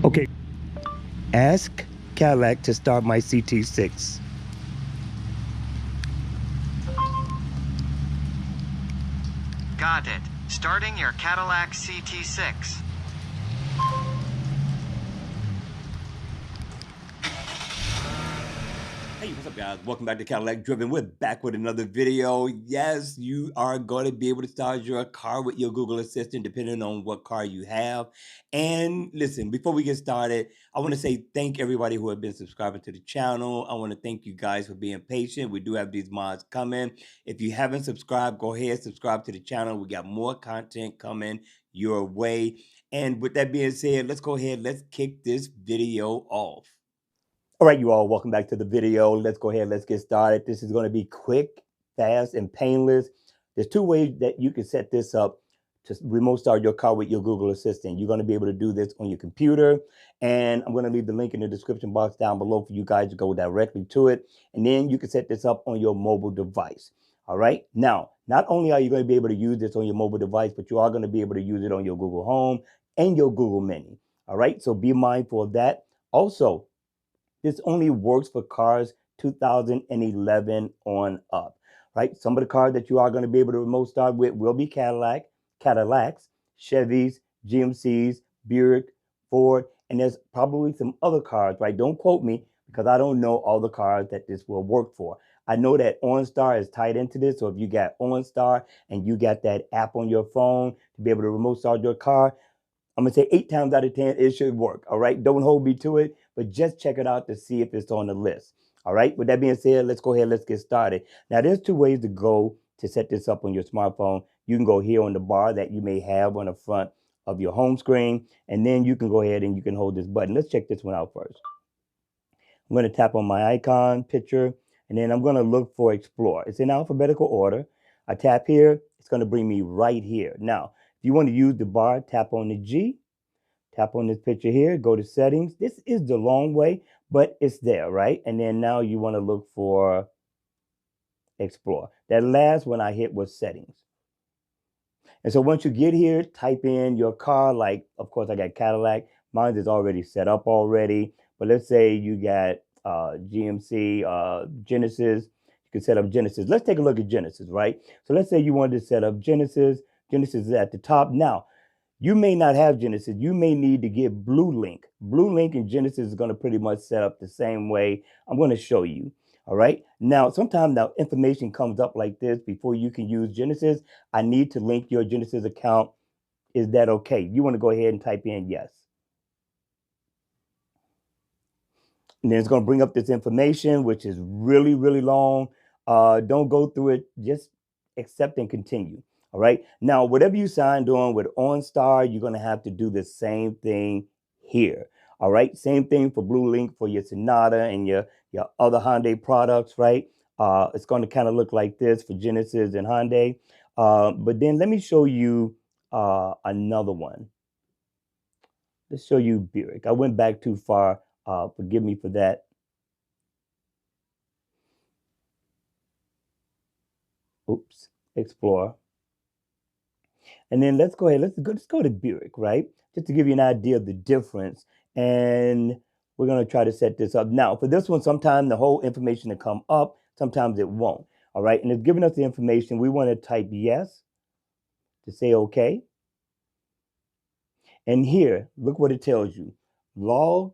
Okay, ask Cadillac to start my CT6. Got it. Starting your Cadillac CT6. Hey, what's up, guys? Welcome back to Cadillac Driven. We're back with another video. Yes, you are going to be able to start your car with your Google Assistant, depending on what car you have. And listen, before we get started, I want to say thank everybody who have been subscribing to the channel. I want to thank you guys for being patient. We do have these mods coming. If you haven't subscribed, go ahead, subscribe to the channel. We got more content coming your way. And with that being said, let's go ahead, let's kick this video off. All right, you all, welcome back to the video. Let's go ahead, let's get started. This is going to be quick, fast, and painless. There's two ways that you can set this up to remote start your car with your Google Assistant. You're going to be able to do this on your computer, and I'm going to leave the link in the description box down below for you guys to go directly to it. And then you can set this up on your mobile device. All right, now, not only are you going to be able to use this on your mobile device, but you are going to be able to use it on your Google Home and your Google Mini. All right, so be mindful of that. Also, this only works for cars 2011 on up, right? Some of the cars that you are going to be able to remote start with will be Cadillacs, Chevys, GMCs, Buick, Ford, and there's probably some other cars, right? Don't quote me because I don't know all the cars that this will work for. I know that OnStar is tied into this, so if you got OnStar and you got that app on your phone to be able to remote start your car, I'm going to say 8 times out of 10, it should work. All right. Don't hold me to it, but just check it out to see if it's on the list. All right. With that being said, let's go ahead. Let's get started. Now, there's two ways to go to set this up on your smartphone. You can go here on the bar that you may have on the front of your home screen, and then you can go ahead and you can hold this button. Let's check this one out first. I'm going to tap on my icon picture, and then I'm going to look for Explore. It's in alphabetical order. I tap here. It's going to bring me right here. Now, if you want to use the bar, tap on the G. Tap on this picture here, go to settings. This is the long way, but it's there, right? And then now you want to look for Explore. That last one I hit was settings. And so once you get here, type in your car, like, of course, I got Cadillac. Mine is already set up already. But let's say you got GMC, Genesis. You can set up Genesis. Let's take a look at Genesis, right? So let's say you wanted to set up Genesis. Genesis is at the top. Now, you may not have Genesis. You may need to get Blue Link. Blue Link and Genesis is going to pretty much set up the same way. I'm going to show you. All right. Now, sometimes now information comes up like this before you can use Genesis. I need to link your Genesis account. Is that okay? You want to go ahead and type in yes. And then it's going to bring up this information, which is really, really long. Don't go through it. Just accept and continue. All right. Now, whatever you signed on with OnStar, you're going to have to do the same thing here. All right. Same thing for Blue Link for your Sonata and your other Hyundai products, right? It's going to kind of look like this for Genesis and Hyundai. But then let me show you another one. Let's show you Buick. I went back too far. Forgive me for that. Oops, Explorer. And then let's go ahead, let's go to Buick, right? Just to give you an idea of the difference. And we're going to try to set this up. Now, for this one, sometimes the whole information will come up, sometimes it won't. All right, and it's giving us the information. We want to type yes to say okay. And here, look what it tells you. Log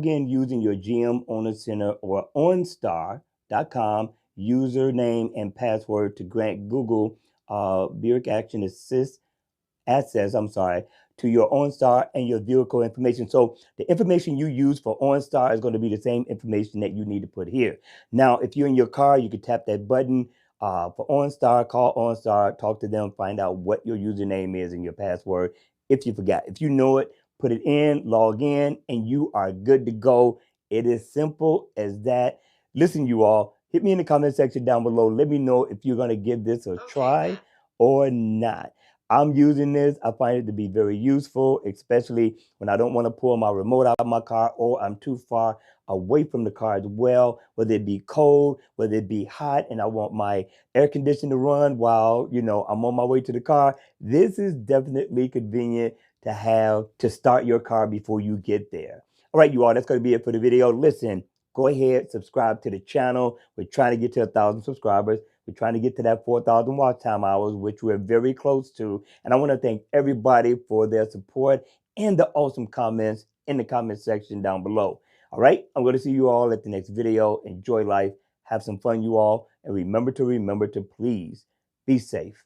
in using your GM Owner Center or OnStar.com username and password to grant Google Buick Action Assist access, to your OnStar and your vehicle information. So the information you use for OnStar is going to be the same information that you need to put here. Now, if you're in your car, you can tap that button for OnStar, call OnStar, talk to them, find out what your username is and your password. If you forgot, if you know it, put it in, log in, and you are good to go. It is simple as that. Listen, you all, hit me in the comment section down below. Let me know if you're going to give this a try or not. I'm using this. I find it to be very useful, especially when I don't want to pull my remote out of my car or I'm too far away from the car as well, whether it be cold, whether it be hot, and I want my air conditioner to run while, I'm on my way to the car. This is definitely convenient to have to start your car before you get there. All right, you all, that's going to be it for the video. Listen, go ahead, subscribe to the channel. We're trying to get to 1,000 subscribers. We're trying to get to that 4,000 watch time hours, which we're very close to. And I want to thank everybody for their support and the awesome comments in the comment section down below. All right, I'm going to see you all at the next video. Enjoy life. Have some fun, you all. And remember to please be safe.